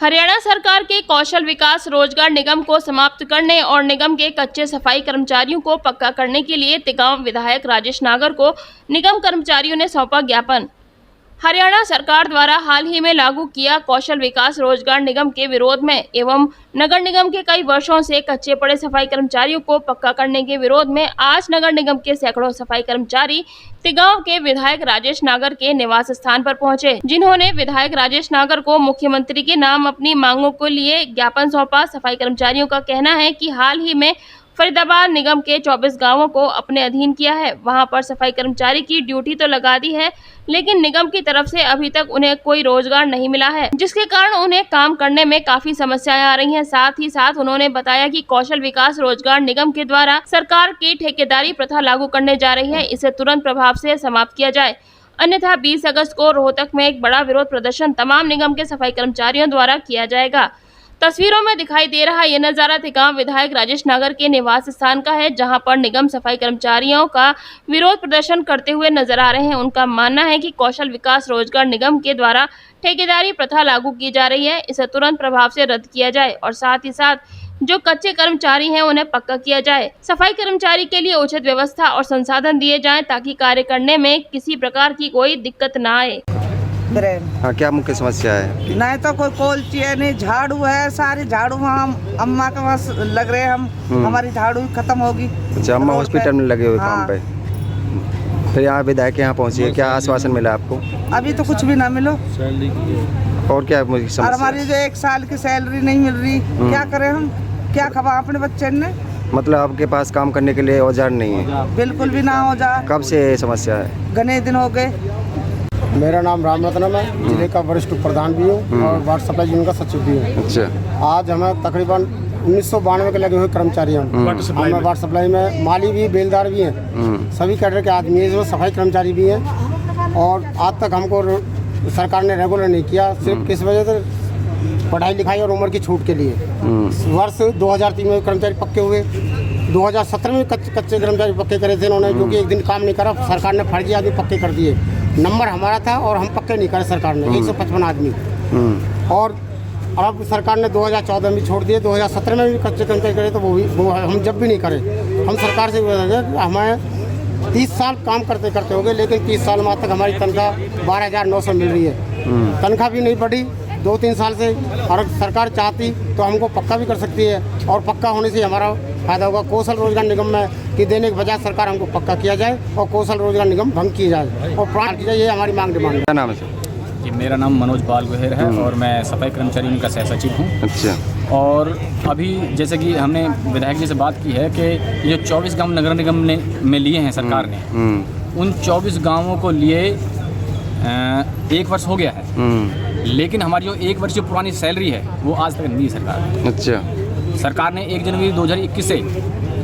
हरियाणा सरकार के कौशल विकास रोजगार निगम को समाप्त करने और निगम के कच्चे सफाई कर्मचारियों को पक्का करने के लिए तिगांव विधायक राजेश नागर को निगम कर्मचारियों ने सौंपा ज्ञापन। हरियाणा सरकार द्वारा हाल ही में लागू किया कौशल विकास रोजगार निगम के विरोध में एवं नगर निगम के कई वर्षों से कच्चे पड़े सफाई कर्मचारियों को पक्का करने के विरोध में आज नगर निगम के सैकड़ों सफाई कर्मचारी तिगांव के विधायक राजेश नागर के निवास स्थान पर पहुंचे, जिन्होंने विधायक राजेश नागर को मुख्यमंत्री के नाम अपनी मांगों को लिए ज्ञापन सौंपा। सफाई कर्मचारियों का कहना है कि हाल ही में फरीदाबाद निगम के 24 गांवों को अपने अधीन किया है। वहां पर सफाई कर्मचारी की ड्यूटी तो लगा दी है, लेकिन निगम की तरफ से अभी तक उन्हें कोई रोजगार नहीं मिला है, जिसके कारण उन्हें काम करने में काफी समस्याएं आ रही हैं। साथ ही साथ उन्होंने बताया कि कौशल विकास रोजगार निगम के द्वारा सरकार की ठेकेदारी प्रथा लागू करने जा रही है, इसे तुरंत प्रभाव से समाप्त किया जाए, अन्यथा 20 अगस्त को रोहतक में एक बड़ा विरोध प्रदर्शन तमाम निगम के सफाई कर्मचारियों द्वारा किया जाएगा। तस्वीरों में दिखाई दे रहा ये नजारा तिगांव विधायक राजेश नागर के निवास स्थान का है, जहां पर निगम सफाई कर्मचारियों का विरोध प्रदर्शन करते हुए नजर आ रहे हैं। उनका मानना है कि कौशल विकास रोजगार निगम के द्वारा ठेकेदारी प्रथा लागू की जा रही है, इसे तुरंत प्रभाव से रद्द किया जाए और साथ ही साथ जो कच्चे कर्मचारी हैं उन्हें पक्का किया जाए। सफाई कर्मचारी के लिए उचित व्यवस्था और संसाधन दिए जाएं ताकि कार्य करने में किसी प्रकार की कोई दिक्कत न आए। हाँ, क्या मुख्य समस्या है? नहीं तो कोई कोल्ची है, नहीं झाड़ू है, सारी झाड़ू हम अम्मा के पास लग रहे हैं, हम हमारी झाड़ू खत्म होगी। अच्छा, अम्मा हॉस्पिटल में लगे हुए काम पे। फिर यहाँ विधायक यहाँ पहुँची है, क्या आश्वासन मिला आपको? अभी तो कुछ भी ना मिलो। और क्या समस्या? हमारी जो 1 साल की सैलरी नहीं मिल रही, क्या करें हम, क्या खबा अपने बच्चे ने। मतलब आपके पास काम करने के लिए औजार नहीं है? बिल्कुल भी ना औजार। कब से ये समस्या है? घने दिन हो गए। मेरा नाम राम रत्नम है, जिले का वरिष्ठ प्रधान भी हूँ और वार्ड सप्लाई यूनियन का सचिव भी हूँ। अच्छा। आज हमें तकरीबन 1992 के लगे हुए कर्मचारी हैं। हमें वार्ड सप्लाई में माली भी, बेलदार भी हैं, सभी कैडर के आदमी हैं, इसमें सफाई कर्मचारी भी हैं। और आज तक हमको सरकार ने रेगुलर नहीं किया, सिर्फ किस वजह से? पढ़ाई लिखाई और उम्र की छूट के लिए। वर्ष 2003 में कर्मचारी पक्के हुए, 2017 में कच्चे कर्मचारी पक्के करे थे इन्होंने, क्योंकि एक दिन काम नहीं करा, सरकार ने फर्जी आदमी पक्के कर दिए। नंबर हमारा था और हम पक्के नहीं करे सरकार ने, 155 आदमी। और अब सरकार ने 2014 में छोड़ दिए, 2017 में भी कच्चे कर्मचारी करे तो वो हम जब भी नहीं करे। हम सरकार से हमें 30 साल काम करते करते हो गए, लेकिन 30 साल में आज तक हमारी तनख्वाह 12,900 मिल रही है। तनख्वाह भी नहीं बढ़ी 2-3 साल से। और सरकार चाहती तो हमको पक्का भी कर सकती है, और पक्का होने से हमारा फायदा होगा। कौशल रोजगार निगम में कि देने के बजाय सरकार हमको पक्का किया जाए और कौशल रोजगार निगम भंग की जाए और प्राण की जाए, ये हमारी मांग डिमांड है। क्या नाम है सर? जी, मेरा नाम मनोज पाल गोहेर है और मैं सफाई कर्मचारी का सह सचिव हूँ। अच्छा। और अभी जैसे कि हमने विधायक जी से बात की है कि ये 24 गांव नगर निगम ने में लिए हैं सरकार ने, उन 24 गांवों को लिए 1 वर्ष हो गया है, लेकिन हमारी जो 1 वर्ष की पुरानी सैलरी है वो आज तक नहीं दी सरकार ने। अच्छा। सरकार ने 1 जनवरी 2021 से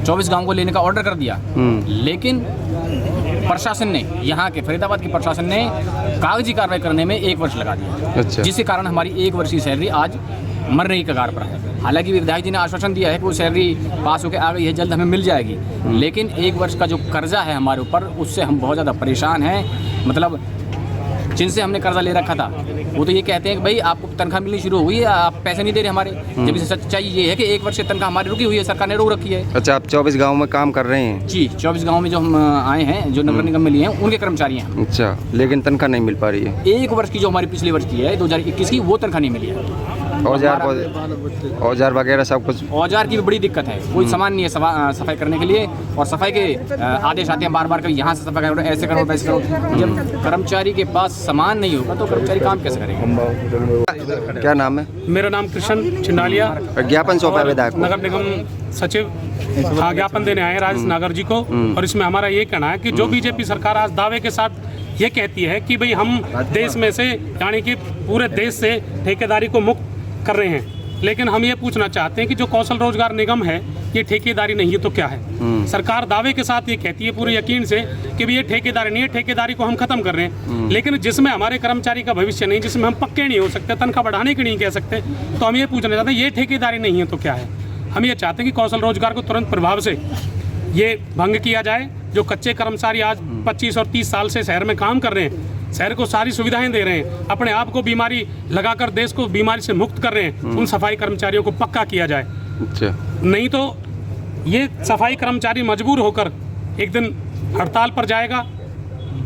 24 गांव को लेने का ऑर्डर कर दिया, लेकिन प्रशासन ने, यहाँ के फरीदाबाद के प्रशासन ने कागजी कार्रवाई करने में 1 वर्ष लगा दिया। अच्छा। जिसके कारण हमारी 1 वर्ष की सैलरी आज मरने की कगार पर है। हालांकि विधायक जी ने आश्वासन दिया है कि वो सैलरी पास होकर आ गई है, जल्द हमें मिल जाएगी, लेकिन 1 वर्ष का जो कर्जा है हमारे ऊपर, उससे हम बहुत ज़्यादा परेशान हैं। मतलब जिनसे हमने कर्जा ले रखा था वो तो ये कहते हैं कि भाई आपको तनख्वाह मिलनी शुरू हुई है, आप पैसे नहीं दे रहे हमारे, जबकि सच्चाई ये है कि 1 वर्ष की तनख्वाह हमारी रुकी हुई है, सरकार ने रोक रखी है। अच्छा, आप 24 गाँव में काम कर रहे हैं? जी, 24 गाँव में जो हम आए हैं, जो नगर निगम में लिए हैं, उनके कर्मचारी हैं। अच्छा, लेकिन तनख्वाह नहीं मिल पा रही है? 1 वर्ष की जो हमारी पिछले वर्ष की है 2021 की, वो तनख्वाह नहीं मिली है। औजार वगैरह सब कुछ? औजार की भी बड़ी दिक्कत है, कोई सामान नहीं है सफाई करने के लिए, और सफाई के आदेश आते हैं बार बार, यहाँ से सफाई करो, ऐसे करो, वैसे करो। जब कर्मचारी के पास सामान नहीं होगा तो कर्मचारी काम कैसे करेंगे? क्या नाम है? मेरा नाम कृष्ण चिंडालिया, ज्ञापन सौंपा विधायक को? नगर निगम सचिव। हाँ, ज्ञापन देने आए राजेश नागर जी को, और इसमें हमारा ये कहना है कि जो बीजेपी सरकार आज दावे के साथ ये कहती है कि भाई हम देश में से, यानी कि पूरे देश से ठेकेदारी को मुक्त कर रहे हैं, लेकिन हम ये पूछना चाहते हैं कि जो कौशल रोजगार निगम है ये ठेकेदारी नहीं है तो क्या है? सरकार दावे के साथ ये कहती है पूरे यकीन से कि भाई ये ठेकेदारी नहीं है, ठेकेदारी को हम खत्म कर रहे हैं, लेकिन जिसमें हमारे कर्मचारी का भविष्य नहीं, जिसमें हम पक्के नहीं हो सकते, तनख्वाह बढ़ाने की नहीं कह सकते, तो हम ये पूछना चाहते हैं ये ठेकेदारी नहीं है तो क्या है? हम ये चाहते हैं कि कौशल रोजगार को तुरंत प्रभाव से ये भंग किया जाए। जो कच्चे कर्मचारी आज 25 और 30 साल से शहर में काम कर रहे हैं, शहर को सारी सुविधाएं दे रहे हैं, अपने आप को बीमारी लगाकर देश को बीमारी से मुक्त कर रहे हैं, उन सफाई कर्मचारियों को पक्का किया जाए। अच्छा, नहीं तो ये सफाई कर्मचारी मजबूर होकर एक दिन हड़ताल पर जाएगा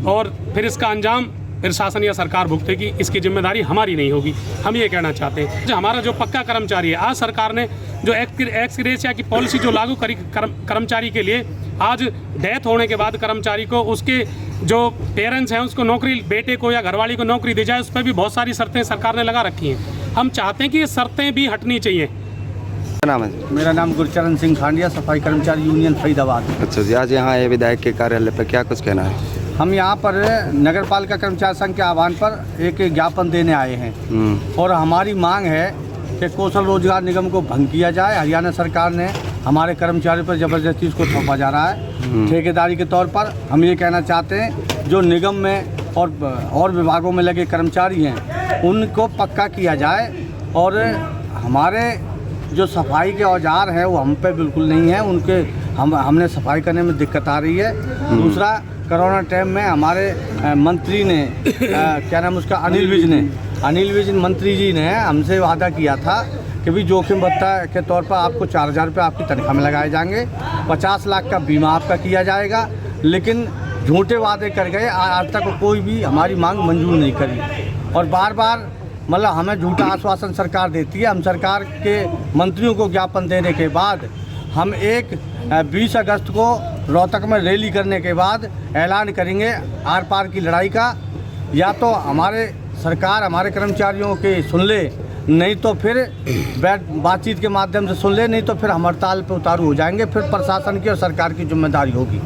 और फिर इसका अंजाम फिर शासन या सरकार भुगतेगी। इसकी जिम्मेदारी हमारी नहीं होगी। हम ये कहना चाहते हैं जो हमारा जो पक्का कर्मचारी है, आज सरकार ने जो एक्स ग्रेशिया की पॉलिसी जो लागू करी कर्मचारी के लिए, आज डेथ होने के बाद कर्मचारी को उसके जो पेरेंट्स हैं उसको नौकरी, बेटे को या घरवाली को नौकरी दी जाए, उस पर भी बहुत सारी शर्तें सरकार ने लगा रखी हैं। हम चाहते हैं कि ये शर्तें भी हटनी चाहिए। क्या नाम है? मेरा नाम गुरचरण सिंह खांडिया, सफाई कर्मचारी यूनियन फरीदाबाद। अच्छा जी, आज यहाँ आए विधायक के कार्यालय पर, क्या कुछ कहना है? हम यहाँ पर नगर पालिका कर्मचारी संघ के आह्वान पर एक ज्ञापन देने आए हैं और हमारी मांग है कि कौशल रोजगार निगम को भंग किया जाए। हरियाणा सरकार ने हमारे कर्मचारियों पर ज़बरदस्ती इसको थोपा जा रहा है ठेकेदारी के तौर पर। हम ये कहना चाहते हैं जो निगम में और विभागों में लगे कर्मचारी हैं उनको पक्का किया जाए और हमारे जो सफाई के औजार हैं वो हम पे बिल्कुल नहीं है, उनके हमने सफाई करने में दिक्कत आ रही है। दूसरा, कोरोना टाइम में हमारे मंत्री ने क्या नाम उसका अनिल विज मंत्री जी ने हमसे वादा किया था कि भी जोखिम भत्ता के तौर पर आपको 4,000 रुपये आपकी तनख्वाह में लगाए जाएंगे, 50 लाख का बीमा आपका किया जाएगा। लेकिन झूठे वादे कर गए, आज तक कोई भी हमारी मांग मंजूर नहीं करी और बार बार मतलब हमें झूठा आश्वासन सरकार देती है। हम सरकार के मंत्रियों को ज्ञापन देने के बाद हम 20 अगस्त को रोहतक में रैली करने के बाद ऐलान करेंगे आर पार की लड़ाई का। या तो हमारे सरकार हमारे कर्मचारियों के सुन ले, नहीं तो फिर बातचीत के माध्यम से सुन ले, नहीं तो फिर हम हड़ताल पर उतारू हो जाएंगे। फिर प्रशासन की और सरकार की जिम्मेदारी होगी।